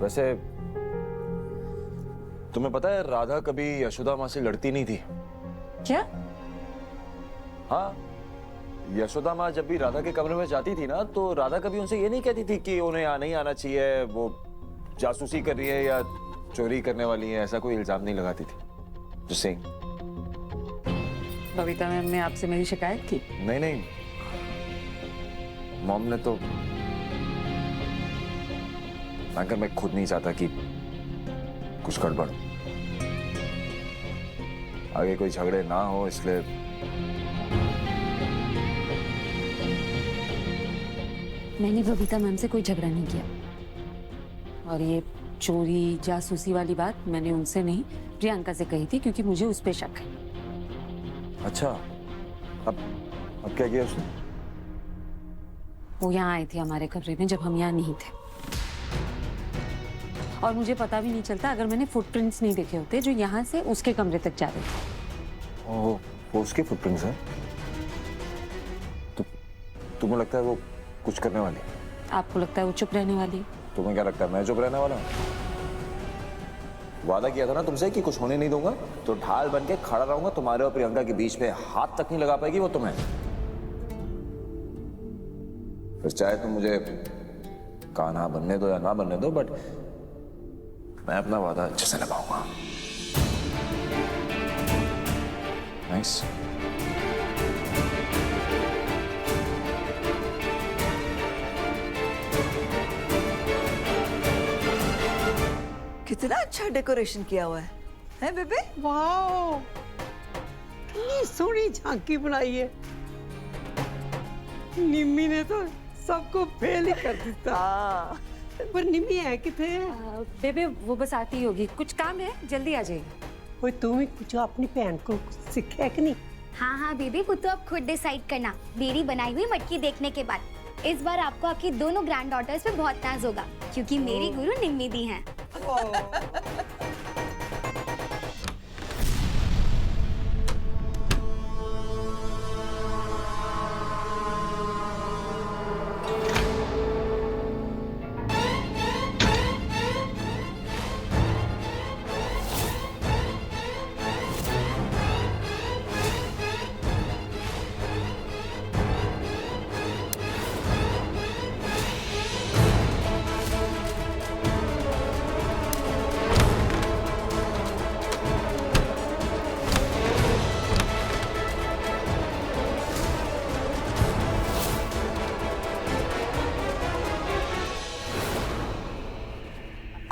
वैसे तुम्हें पता है राधा कभी यशोदा माँ से लड़ती नहीं थी। क्या? हाँ, यशोदा माँ जब भी राधा के कमरे में जाती थी ना, तो राधा कभी उनसे ये नहीं कहती थी कि उन्हें यहाँ नहीं आना चाहिए, वो जासूसी कर रही है या चोरी करने वाली है, ऐसा कोई इल्जाम नहीं लगाती थी। Just saying। बबीता मैम ने आपसे मेरी शिकायत की? नहीं नहीं, मॉम ने तो, मगर मैं खुद नहीं चाहता कि कुछ गड़बड़, आगे कोई झगड़े ना हो, इसलिए। मैंने बबीता मैम से कोई झगड़ा नहीं किया, और ये चोरी जासूसी वाली बात मैंने उनसे नहीं प्रियंका से कही थी, क्योंकि मुझे उस पे शक है। अच्छा, अब क्या किया उसने? वो यहाँ आई थी हमारे कमरे में जब हम यहाँ नहीं थे, और मुझे पता भी नहीं चलता अगर मैंने फुटप्रिंट्स नहीं देखे होते जो यहाँ से उसके कमरे तक जा रहे थे। ओह, वो उसके फुटप्रिंट्स हैं? तो तुम्हें लगता है वो कुछ करने वाली है? आपको लगता है वो चुप रहने वाली है? तुम्हें क्या लगता है मैं चुप रहने वाला हूँ? वादा किया था ना तुमसे कि कुछ होने नहीं दूंगा, तो ढाल बन के खड़ा रहूंगा तुम्हारे और प्रियंका के बीच में, हाथ तक नहीं लगा पाएगी वो तुम्हें। फिर चाहे तुम मुझे कान्हा बनने दो या ना बनने दो, बट मैं अपना वादा अच्छे से निभाऊंगा। नाइस। कितना अच्छा डेकोरेशन किया हुआ है बेबे? वाओ, कितनी सोहनी झांकी बनाई है। निम्मी ने तो सबको फेल ही कर दिया। पर निम्मी है किथे? बेबे वो बस आती ही होगी, कुछ काम है, जल्दी आ जाएगी। ओए तू भी कुछ अपनी बहन को सिखाया कि नहीं? हाँ हाँ बेबी, वो तो अब खुद डिसाइड करना मेरी बनाई हुई मटकी देखने के बाद। इस बार आपको आपकी दोनों ग्रैंड डॉटर्स पे बहुत नाज होगा, क्योंकि मेरी गुरु निम्मी दी हैं।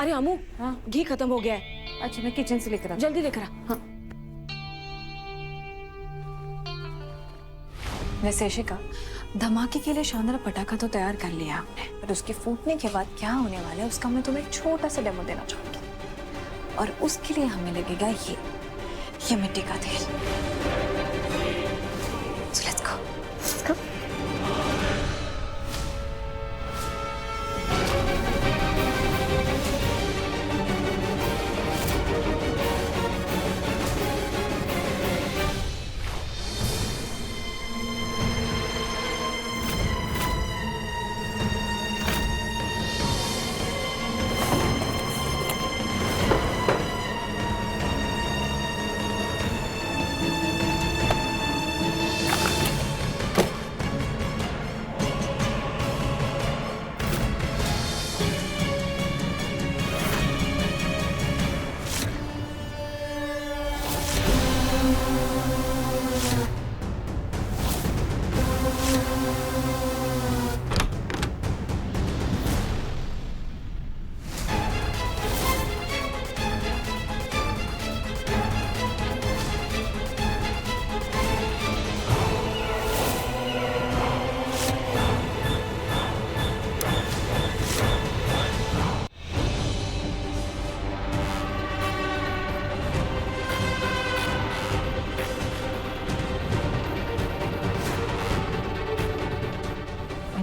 अरे अमू, हाँ? घी खत्म हो गया है। अच्छा, मैं किचन से लेकर आ। जल्दी लेकर आ। हाँ। वैसे इशिका, धमाके के लिए शानदार पटाखा तो तैयार कर लिया आपने, पर उसके फूटने के बाद क्या होने वाला है उसका मैं तुम्हें एक छोटा सा डेमो देना चाहूंगी। और उसके लिए हमें लगेगा ये मिट्टी का तेल। So let's go. Let's go.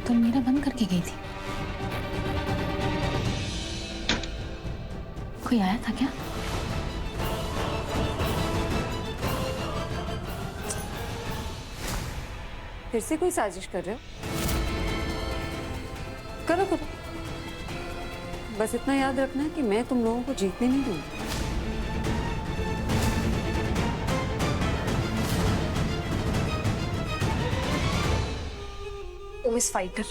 तो मेरा बंद करके गई थी। कोई आया था क्या? फिर से कोई साजिश कर रहे हो? करो करो, बस इतना याद रखना कि मैं तुम लोगों को जीतने नहीं दूंगी। ओ मिस फाइटर,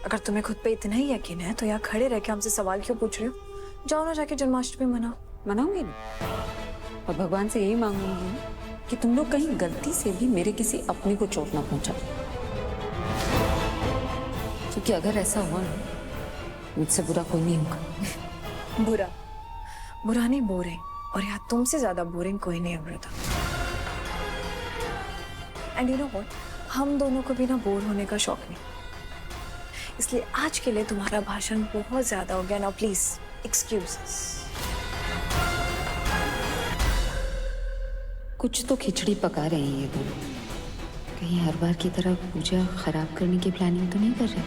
अगर तुम्हें खुद पे इतना ही यकीन है तो यहाँ खड़े रह के हमसे सवाल क्यों पूछ रहे हो? जाओ ना जाके जन्माष्टमी मनाओ। मनाऊंगी ना, और भगवान से यही मांगूंगी ना कि तुम लोग कहीं गलती से भी मेरे किसी अपने को चोट ना पहुंचा, क्योंकि अगर ऐसा हुआ ना, मुझसे बुरा कोई नहीं होगा। बुरा बुरा नहीं, बोरिंग। और यहाँ तुमसे ज्यादा बोरिंग कोई नहीं Amrita. And you know what, हम दोनों को भी ना बोर होने का शौक नहीं, इसलिए आज के लिए तुम्हारा भाषण बहुत ज्यादा हो गया ना। Please excuses. कुछ तो खिचड़ी पका रहे हैं ये दोनों, कहीं हर बार की तरह पूजा खराब करने की प्लानिंग तो नहीं कर रहे?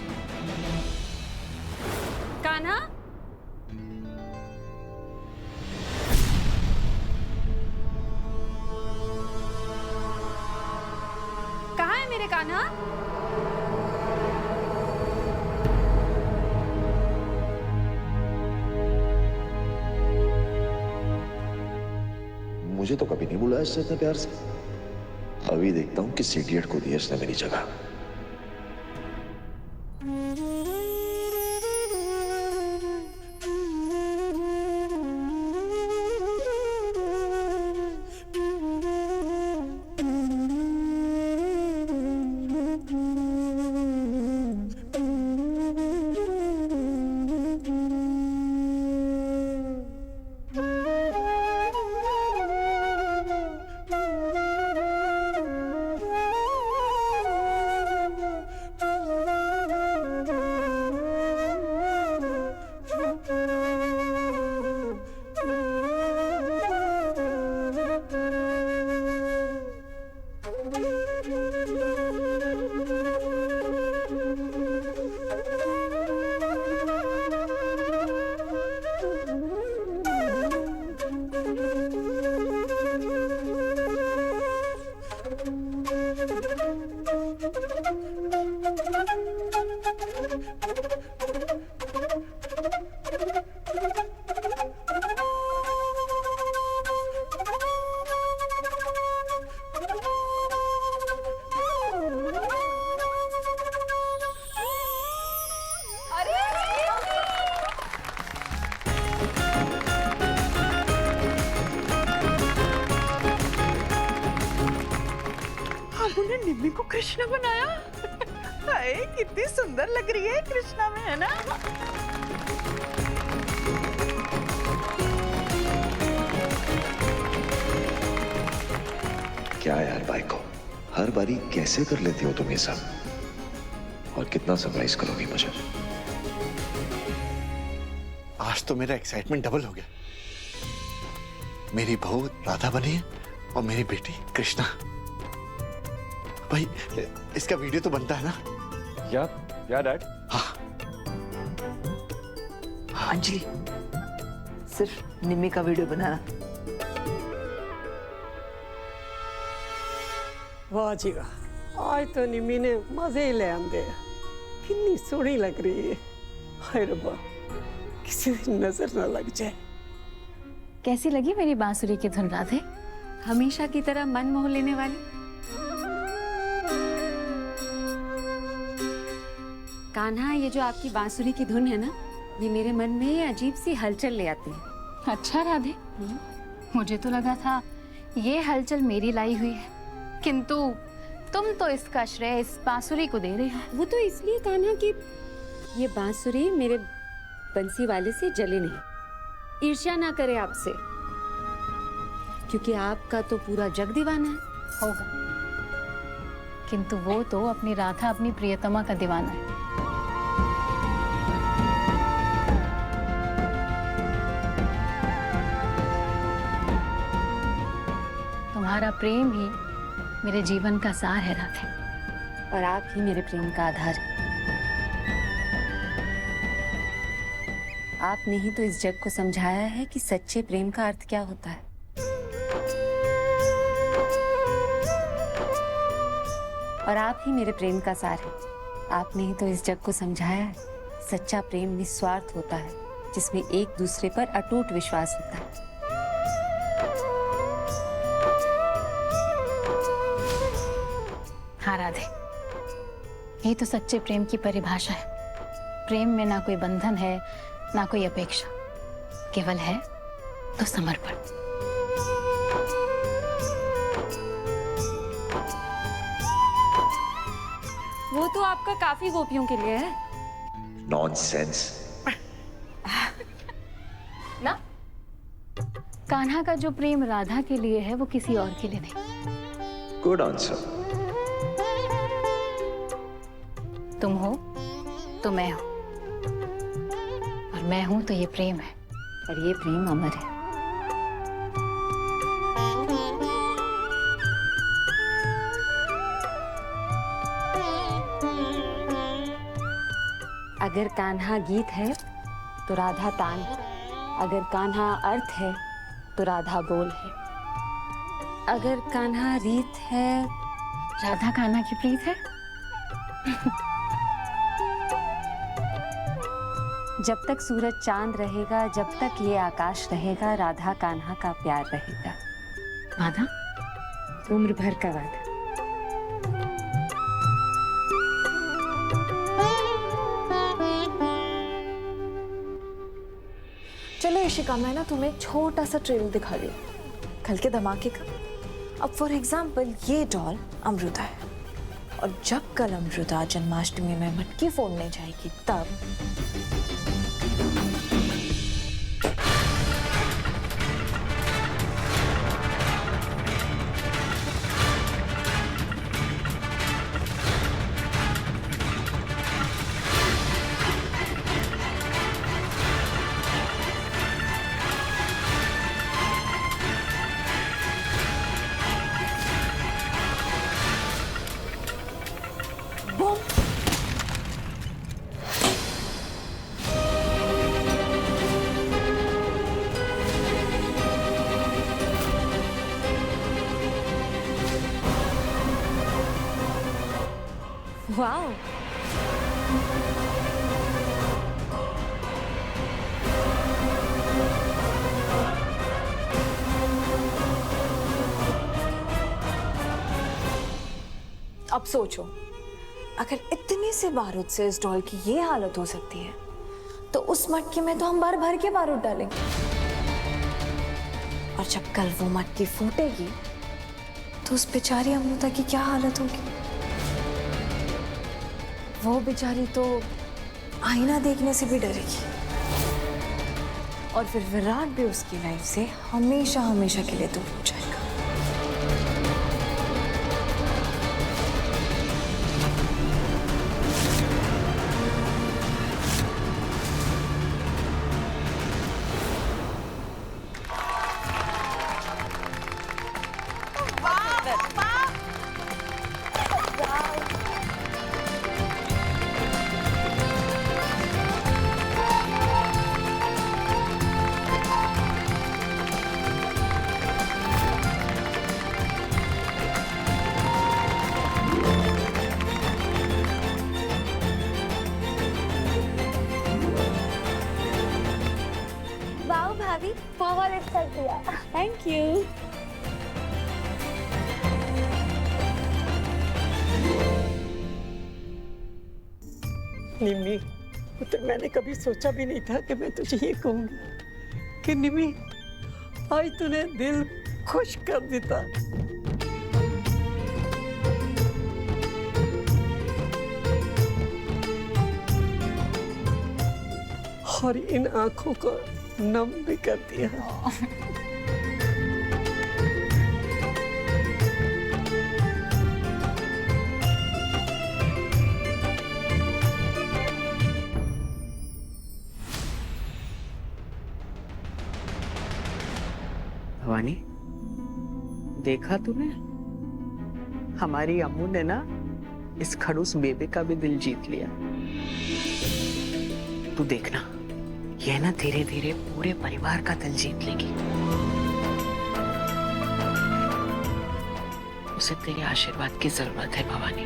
कान्हा, कहाँ है मेरे कान्हा? मुझे तो कभी नहीं बुलाया इससे इतने प्यार से। अभी देखता हूं किस इडियट को दिया इसने मेरी जगह। आपने निम्मी को कृष्णा बनाया? हाय, कितनी सुंदर लग रही है कृष्णा में, है ना? क्या यार बाइको, हर बारी कैसे कर लेती हो तुम ये सब? और कितना सरप्राइज करोगी मुझे? आज तो मेरा एक्साइटमेंट डबल हो गया। मेरी बहू राधा बनी है और मेरी बेटी कृष्णा। भाई इसका वीडियो तो बनता है ना? या डैड। हाँ। अंजलि, सिर्फ निम्मी का वीडियो बनाना। वाह जी वाह, आज तो निम्मी ने मजे ही ले आंदे। कितनी सोहनी लग रही है। हाय रब्बा, किसी दिन नजर ना लग जाए। कैसी लगी मेरी बांसुरी की धुन राधे? हमेशा की तरह मन मोह लेने वाली? कान्हा, ये जो आपकी बांसुरी की धुन है ना, ये मेरे मन में अजीब सी हलचल ले आती है। अच्छा राधे, मुझे तो लगा था ये हलचल मेरी लाई हुई है, किंतु तुम तो इसका श्रेय इस बांसुरी को दे रही हो। वो तो इसलिए कान्हा कि ये बांसुरी मेरे बंसी वाले से जले नहीं, ईर्ष्या ना करे आपसे, क्योंकि आपका तो पूरा जग दीवाना है। होगा, किंतु वो तो अपनी राधा, अपनी प्रियतमा का दीवाना है। तुम्हारा प्रेम ही मेरे जीवन का सार है राधे, और आप ही मेरे प्रेम का आधार है। आपने ही तो इस जग को समझाया है कि सच्चे प्रेम का अर्थ क्या होता है। और आप ही मेरे प्रेम का सार है। आपने ही तो इस जग को समझाया है, सच्चा प्रेम निस्वार्थ होता है, जिसमें एक दूसरे पर अटूट विश्वास होता है। हाँ राधे, ये तो सच्चे प्रेम की परिभाषा है। प्रेम में ना कोई बंधन है, ना कोई अपेक्षा, केवल है तो समर्पण। वो तो आपका काफी गोपियों के लिए है नॉनसेंस। ना कान्हा का जो प्रेम राधा के लिए है वो किसी और के लिए नहीं। Good answer. तुम हो तो मैं हूं, और मैं हूं तो ये प्रेम है। और ये प्रेम अमर है। अगर कान्हा गीत है तो राधा तान है, अगर कान्हा अर्थ है तो राधा बोल है, अगर कान्हा रीत है, राधा कान्हा की प्रीत है। जब तक सूरज चांद रहेगा, जब तक ये आकाश रहेगा, राधा कान्हा का प्यार रहेगा। राधा उम्र भर का वादा। चलो इशिका, मैं ना तुम्हें एक छोटा सा ट्रेलर दिखा रही हूँ कल के धमाके का। अब फॉर एग्जाम्पल ये डॉल अमृता है, और जब कल अमृता जन्माष्टमी में मटकी फोड़ने जाएगी तब बूम। वाओ, अब सोचो, अगर इतने से बारूद से इस डॉल की ये हालत हो सकती है, तो उस मटकी में तो हम भर भर के बारूद डालेंगे, और जब कल वो मटकी फूटेगी तो उस बेचारी अमृता की क्या हालत होगी। वो बेचारी तो आईना देखने से भी डरेगी, और फिर विराट भी उसकी लाइफ से हमेशा हमेशा के लिए दूर हो जाएगा। वाओ भाभी, बहुत अच्छा किया। Thank you. निम्मी, तो मैंने कभी सोचा भी नहीं था कि मैं तुझे ये कहूंगी कि निम्मी, आज तूने दिल खुश कर देता। और इन आंखों को नम भी कर दिया। भवानी, देखा तूने, हमारी अम्मू ने ना इस खड़ूस बेबे का भी दिल जीत लिया। तू देखना, यह ना धीरे धीरे पूरे परिवार का दिल जीत लेगी। उसे तेरे आशीर्वाद की जरूरत है भवानी।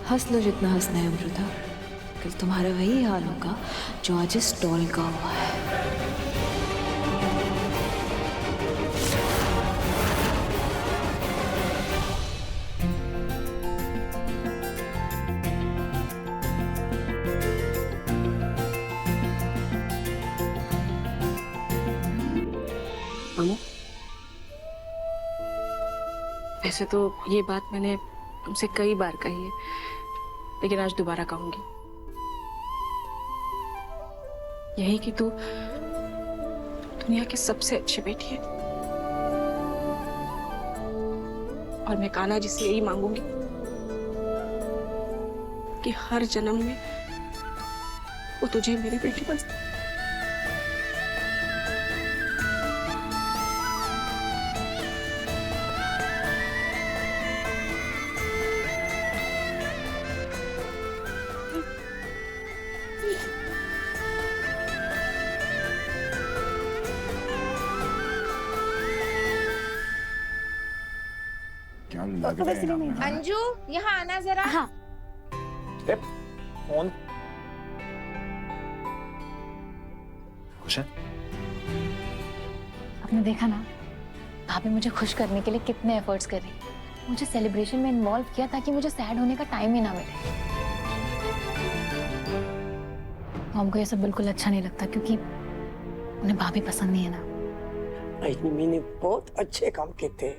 हंस लो जितना हंसना है अमृता, कल तुम्हारा वही हाल होगा जो आज इस डॉल का हुआ है। अमू, वैसे तो ये बात मैंने तुमसे कई बार कही है, लेकिन आज दोबारा कहूंगी। यही कि तू दुनिया की सबसे अच्छी बेटी है, और मैं कान्हा जी से यही मांगूंगी कि हर जन्म में वो तुझे मेरी बेटी बन। क्या लग रहे हैं ना? अंजू, यहाँ आना जरा। हाँ। ए, फोन खुश है? आपने देखा ना भाभी मुझे खुश करने के लिए कितने एफर्ट्स कर रही। मुझे सेलिब्रेशन में इन्वॉल्व किया ताकि मुझे सैड होने का टाइम ही ना मिले। हमको ये सब बिल्कुल अच्छा नहीं लगता क्योंकि उन्हें भाभी पसंद नहीं है ना। निम्मी ने बहुत अच्छे काम किए थे।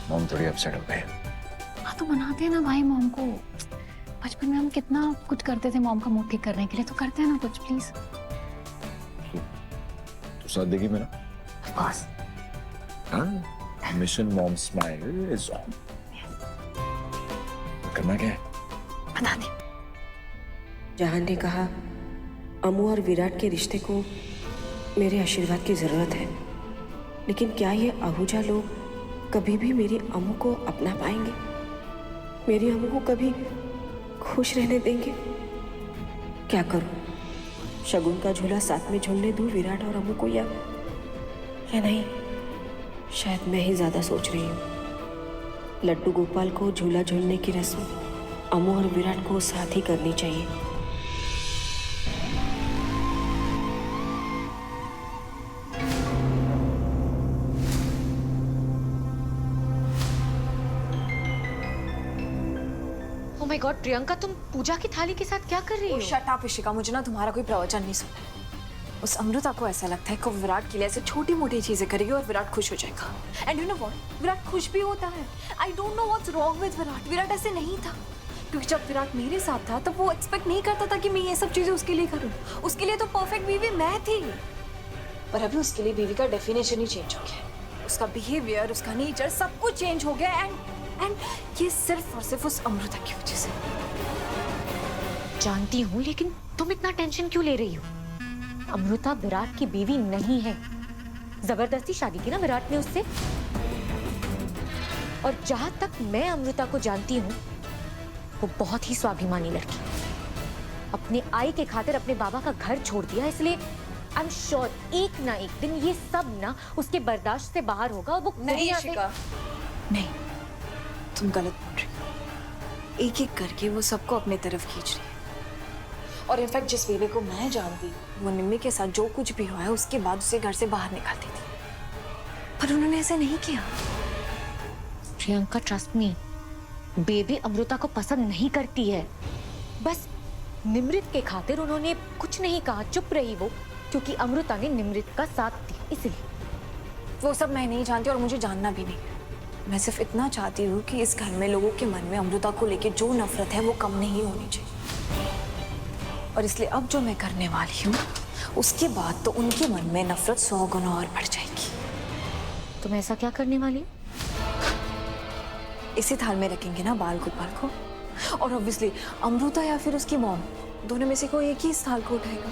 मॉम थोड़ी अपसेट हो गई। हाँ तो मनाते हैं ना भाई मॉम को। बचपन में हम कितना कुछ करते थे मॉम का मूड ठीक करने के लिए, तो करते हैं ना कुछ प्लीज। तो साथ देगी मेरा? Of course. हाँ, mission mom smile is on. करना क्या है? बता दे। जहान ने कहा अमू और विराट के रिश्ते को मेरे आशीर्वाद की जरूरत है, लेकिन क्या ये आहूजा लोग कभी भी मेरी अमू को अपना पाएंगे? मेरी अमू को कभी खुश रहने देंगे? क्या करूं? शगुन का झूला साथ में झूलने दूं विराट और अमू को, या नहीं? शायद मैं ही ज्यादा सोच रही हूँ। लड्डू गोपाल को झूला झूलने की रस्म अमू और विराट को साथ ही करनी चाहिए। ओह माय गॉड प्रियंका, तुम पूजा की थाली के साथ क्या कर रही हो? शट अप इशिका, मुझे ना तुम्हारा कोई प्रवचन नहीं सुनना। उस अमृता को ऐसा लगता है कि वो विराट के लिए ऐसे छोटी मोटी चीजें करेगी और विराट खुश हो जाएगा। And you know what, Virat खुश भी होता है। I don't know what's wrong with Virat. Virat ऐसे नहीं था, क्योंकि जब विराट मेरे साथ था तब वो एक्सपेक्ट नहीं करता था कि मैं ये सब चीजें उसके लिए करूँ। उसके लिए तो परफेक्ट बीवी मैं थी, पर अभी उसके लिए बीवी का डेफिनेशन ही चेंज हो गया। उसका बिहेवियर, उसका नेचर, सब कुछ चेंज हो गया। एंड ये सिर्फ और सिर्फ उस अमृता की वजह से। जानती हूँ, लेकिन तुम इतना टेंशन क्यों ले रही हो? अमृता विराट की बीवी नहीं है। जबरदस्ती शादी की ना विराट ने उससे। और जहां तक मैं अमृता को जानती हूँ, वो बहुत ही स्वाभिमानी लड़की। अपने आई के खातिर अपने बाबा का घर छोड़ दिया, इसलिए आई एम श्योर एक ना एक दिन ये सब ना उसके बर्दाश्त से बाहर होगा और वो नहीं शिका, नहीं, तुम गलत बोल रही हो। एक एक करके वो सबको अपने तरफ खींच रही है। और इनफैक्ट जिस बेबी को मैं जानती हूँ, वो निम्मी के साथ जो कुछ भी हुआ है उसके बाद उसे घर से बाहर निकालती थी, पर उन्होंने ऐसा नहीं किया। Priyanka trust me, baby Amrita को पसंद नहीं करती है। बस निमृत के खातिर उन्होंने कुछ नहीं कहा, चुप रही वो, क्योंकि अमृता ने निमृत का साथ दिया इसलिए। वो सब मैं नहीं जानती और मुझे जानना भी नहीं। मैं सिर्फ इतना चाहती हूँ कि इस घर में लोगों के मन में अमृता को लेके जो नफरत है वो कम नहीं होनी चाहिए। और इसलिए अब जो मैं करने वाली हूँ, उसके बाद तो उनके मन में नफरत 100 गुना और बढ़ जाएगी। तुम ऐसा क्या करने वाली हो? इसी थाल में रखेंगे ना बाल गोपाल को, और ऑब्वियसली अमृता या फिर उसकी मॉम, दोनों में से कोई एक ही इस थाल को उठाएगा।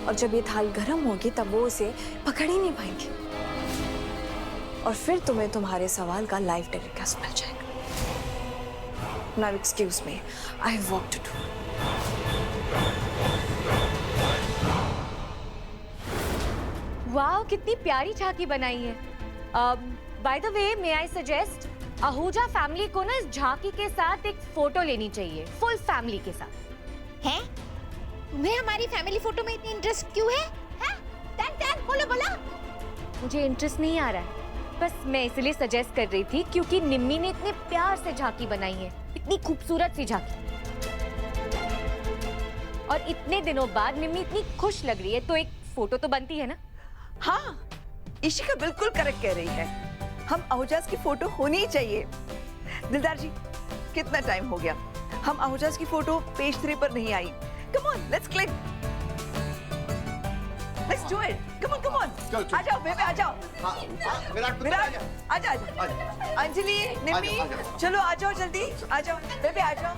और जब ये थाल गर्म होगी तब वो उसे पकड़ ही नहीं पाएंगे। और फिर तुम्हें तुम्हारे सवाल का लाइव टेलीकास्ट मिल जाएगा। Now excuse me, I have work to do. वाह, कितनी प्यारी झांकी बनाई है। By the way, may I suggest Ahuja family को ना इस झांकी के साथ एक फोटो लेनी चाहिए, फुल फैमिली के साथ। हैं? तुम्हें हमारी फैमिली फोटो में इतनी इंटरेस्ट क्यों है? हैं? टन बोलो बोलो। मुझे इंटरेस्ट नहीं आ रहा है, बस मैं इसलिए सजेस्ट कर रही थी क्योंकि निम्मी ने इतने प्यार से झांकी बनाई है, इतनी खूबसूरत सी झांकी। और इतने दिनों बाद निम्मी इतनी खुश लग रही है, तो एक फोटो तो बनती है ना। हाँ, इशिका बिल्कुल करेक्ट कह रही है। हम आहूजास की फोटो होनी ही चाहिए। दिलदार जी, कितना टाइम हो गया, हम आहूजास की फोटो पेज 3 पर नहीं आई। Come on, let's click, let's do it. Come on, आ जाओ बेबे, आ जाओ। विराट, आ जाओ। अंजलि, निम्मी, चलो आ जाओ जल्दी, आ जाओ बेबे, आ जाओ।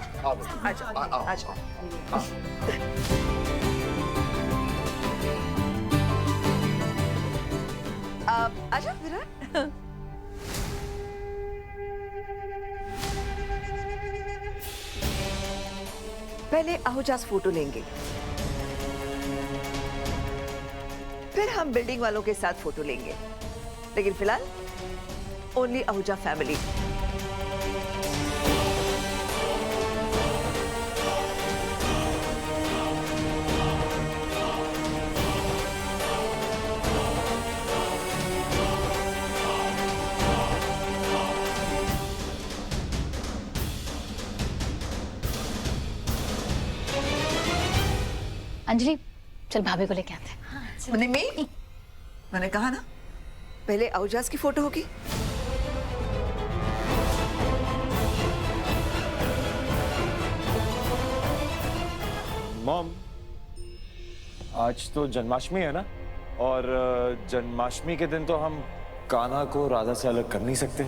आजा विराट। पहले आहूजास फोटो लेंगे, फिर हम बिल्डिंग वालों के साथ फोटो लेंगे, लेकिन फिलहाल ओनली आहूजा फैमिली। अंजलि, चल भाभी को लेके आते हैं। निम्मी, मैंने कहा ना, पहले आहूजास की फोटो होगी। मॉम, आज तो जन्माष्टमी है ना, और जन्माष्टमी के दिन तो हम कान्हा को राधा से अलग कर नहीं सकते।